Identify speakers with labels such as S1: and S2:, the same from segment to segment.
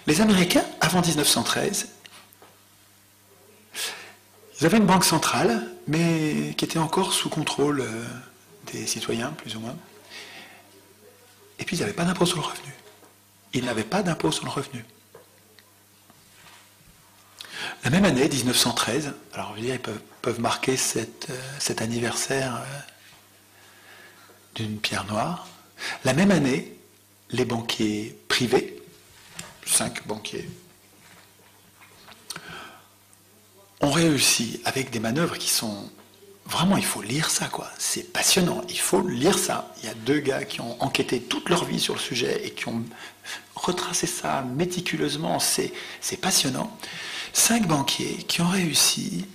S1: Les Américains, avant 1913, ils avaient une banque centrale, mais qui était encore sous contrôle des citoyens, plus ou moins. Et puis, ils n'avaient pas d'impôt sur le revenu. Ils n'avaient pas d'impôt sur le revenu. La même année, 1913, alors je veux dire, ils peuvent marquer cet anniversaire d'une pierre noire. La même année, les banquiers privés, 5 banquiers, ont réussi avec des manœuvres qui sont... Vraiment, il faut lire ça, quoi. C'est passionnant, il faut lire ça. Il y a 2 gars qui ont enquêté toute leur vie sur le sujet et qui ont retracé ça méticuleusement. C'est passionnant. 5 banquiers qui ont réussi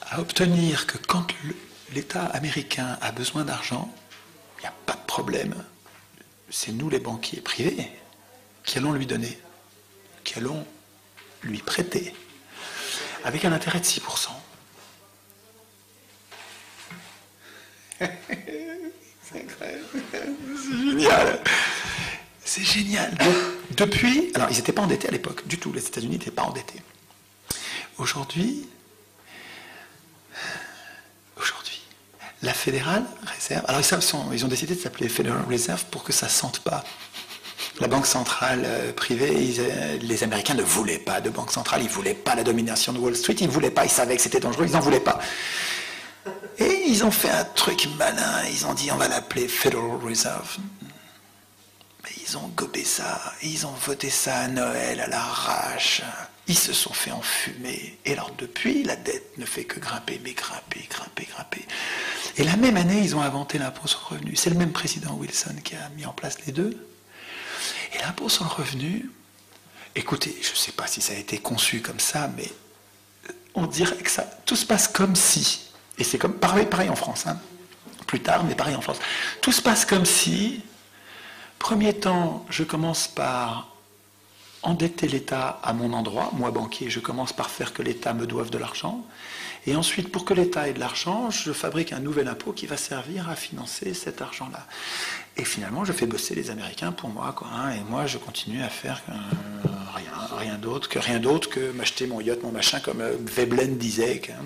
S1: à obtenir que quand l'État américain a besoin d'argent, il n'y a pas de problème. C'est nous, les banquiers privés, qui allons lui donner, qui allons lui prêter, avec un intérêt de 6%. C'est incroyable. C'est génial. C'est génial. Donc, depuis, alors ils n'étaient pas endettés à l'époque, du tout. Les États-Unis n'étaient pas endettés. Aujourd'hui, la Fédérale Réserve, alors ils ont décidé de s'appeler Federal Reserve pour que ça ne sente pas. La banque centrale privée, les Américains ne voulaient pas de banque centrale, ils ne voulaient pas la domination de Wall Street, ils ne voulaient pas, ils savaient que c'était dangereux, ils n'en voulaient pas. Et ils ont fait un truc malin, ils ont dit on va l'appeler Federal Reserve. Mais ils ont gobé ça, ils ont voté ça à Noël à l'arrache, ils se sont fait enfumer. Et alors depuis, la dette ne fait que grimper, mais grimper. Et la même année, ils ont inventé l'impôt sur le revenu. C'est le même président Wilson qui a mis en place les deux. Et l'impôt sur le revenu, écoutez, je ne sais pas si ça a été conçu comme ça, mais on dirait que ça, tout se passe comme si, et c'est comme pareil en France, hein, plus tard, mais pareil en France, tout se passe comme si, premier temps, je commence par endetter l'État à mon endroit, moi banquier, je commence par faire que l'État me doive de l'argent, et ensuite, pour que l'État ait de l'argent, je fabrique un nouvel impôt qui va servir à financer cet argent-là. Et finalement, je fais bosser les Américains pour moi, quoi, hein, et moi, je continue à faire rien d'autre que m'acheter mon yacht, mon machin, comme Veblen disait. Hein.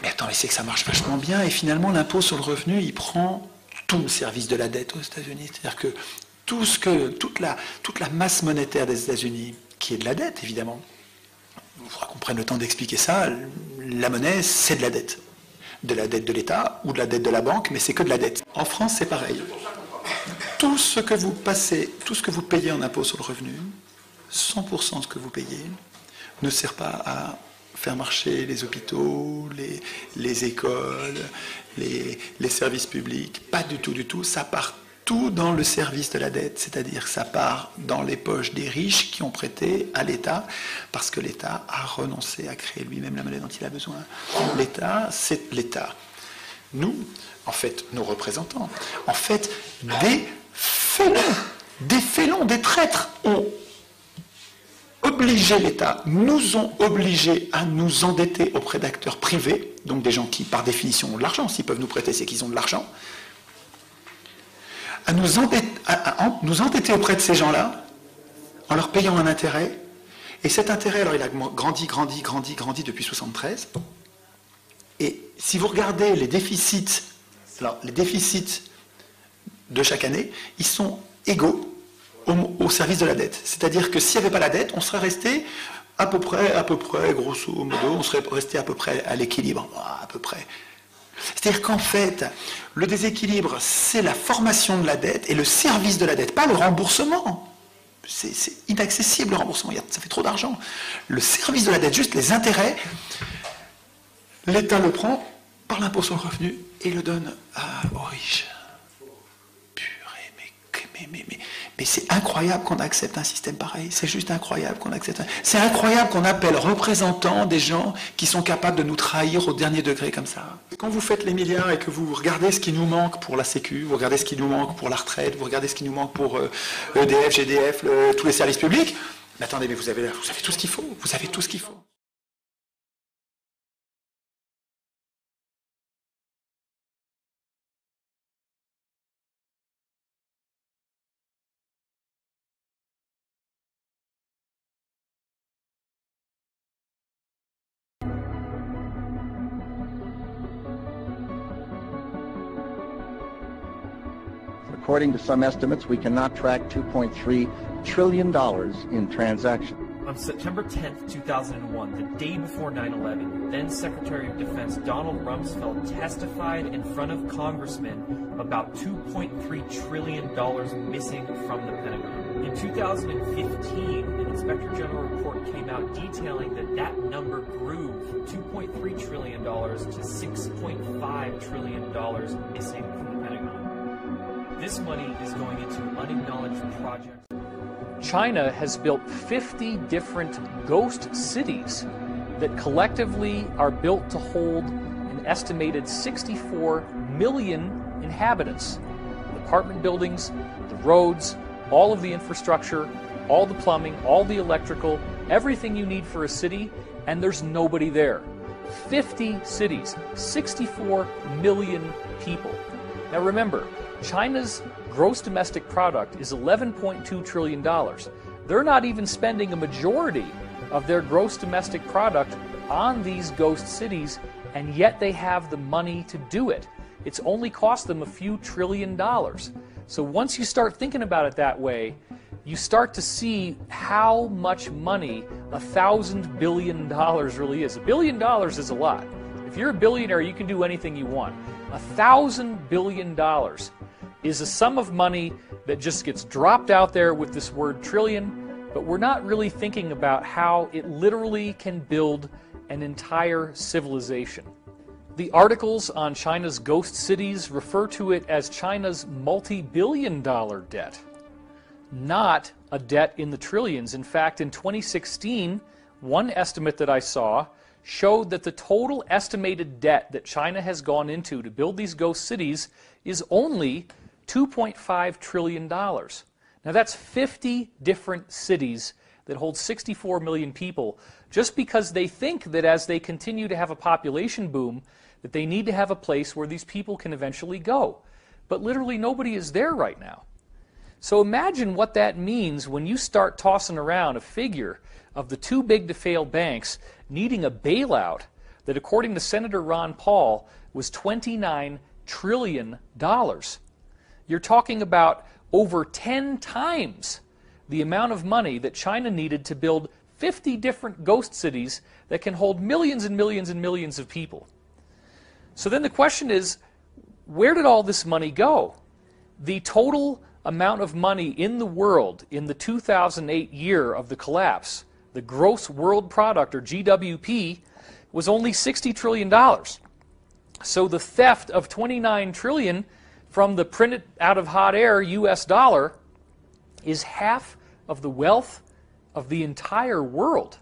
S1: Mais attends, c'est que ça marche vachement bien, et finalement, l'impôt sur le revenu, il prend tout le service de la dette aux États-Unis. C'est-à-dire que toute la masse monétaire des États-Unis, qui est de la dette, évidemment, il faudra qu'on prenne le temps d'expliquer ça, la monnaie, c'est de la dette. De la dette de l'État ou de la dette de la banque, mais c'est que de la dette. En France, c'est pareil. Tout ce que vous payez en impôt sur le revenu, 100% de ce que vous payez, ne sert pas à faire marcher les hôpitaux, les écoles, les services publics. Pas du tout. Ça part tout dans le service de la dette, c'est-à-dire que ça part dans les poches des riches qui ont prêté à l'État, parce que l'État a renoncé à créer lui-même la monnaie dont il a besoin. L'État, c'est l'État. Nous, en fait, nos représentants, en fait, des félons, des traîtres ont obligé l'État, nous ont obligés à nous endetter auprès d'acteurs privés, donc des gens qui, par définition, ont de l'argent. S'ils peuvent nous prêter, c'est qu'ils ont de l'argent. À nous endetter auprès de ces gens-là, en leur payant un intérêt. Et cet intérêt, alors il a grandi depuis 1973. Et si vous regardez les déficits de chaque année, ils sont égaux au service de la dette. C'est-à-dire que s'il n'y avait pas la dette, on serait resté à peu près, grosso modo, on serait resté à peu près à l'équilibre, à peu près. C'est-à-dire qu'en fait, le déséquilibre, c'est la formation de la dette et le service de la dette, pas le remboursement. C'est inaccessible le remboursement, ça fait trop d'argent. Le service de la dette, juste les intérêts, l'État le prend par l'impôt sur le revenu et le donne aux riches. Mais c'est incroyable qu'on accepte un système pareil. C'est juste incroyable qu'on accepte. C'est incroyable qu'on appelle représentants des gens qui sont capables de nous trahir au dernier degré comme ça. Quand vous faites les milliards et que vous regardez ce qui nous manque pour la Sécu, vous regardez ce qui nous manque pour la retraite, vous regardez ce qui nous manque pour EDF, GDF, tous les services publics, mais attendez, mais vous avez tout ce qu'il faut. Vous avez tout ce qu'il faut.
S2: according to some estimates, we cannot track $2.3 trillion in transactions.
S3: On September 10, 2001, the day before 9/11, then Secretary of Defense Donald Rumsfeld testified in front of congressmen about $2.3 trillion missing from the Pentagon. In 2015, an Inspector General report came out detailing that that number grew from $2.3 trillion to $6.5 trillion missing from the Pentagon. This money is going into unacknowledged projects.
S4: China has built 50 different ghost cities that collectively are built to hold an estimated 64 million inhabitants. The apartment buildings, the roads, all of the infrastructure, all the plumbing, all the electrical, everything you need for a city, and there's nobody there. 50 cities, 64 million people. Now remember, China's gross domestic product is $11.2 trillion. They're not even spending a majority of their gross domestic product on these ghost cities, and yet they have the money to do it. It's only cost them a few $trillion. So once you start thinking about it that way, you start to see how much money $1,000 billion really is. $1 billion is a lot. If you're a billionaire, you can do anything you want. $1,000 billion is a sum of money that just gets dropped out there with this word trillion, but we're not really thinking about how it literally can build an entire civilization. The articles on China's ghost cities refer to it as China's multi-billion-dollar debt, not a debt in the trillions. In fact, in 2016, one estimate that I saw showed that the total estimated debt that China has gone into to build these ghost cities is only $2.5 trillion. Now that's 50 different cities that hold 64 million people, just because they think that as they continue to have a population boom, that they need to have a place where these people can eventually go. But literally nobody is there right now. So imagine what that means when you start tossing around a figure of the too big to fail banks needing a bailout that, according to Senator Ron Paul, was $29 trillion. You're talking about over 10 times the amount of money that China needed to build 50 different ghost cities that can hold millions and millions and millions of people. So then the question is, where did all this money go? The total amount of money in the world in the 2008 year of the collapse, the gross world product, or GWP, was only $60 trillion. So the theft of $29 trillion from the printed out of hot air US dollar is half of the wealth of the entire world.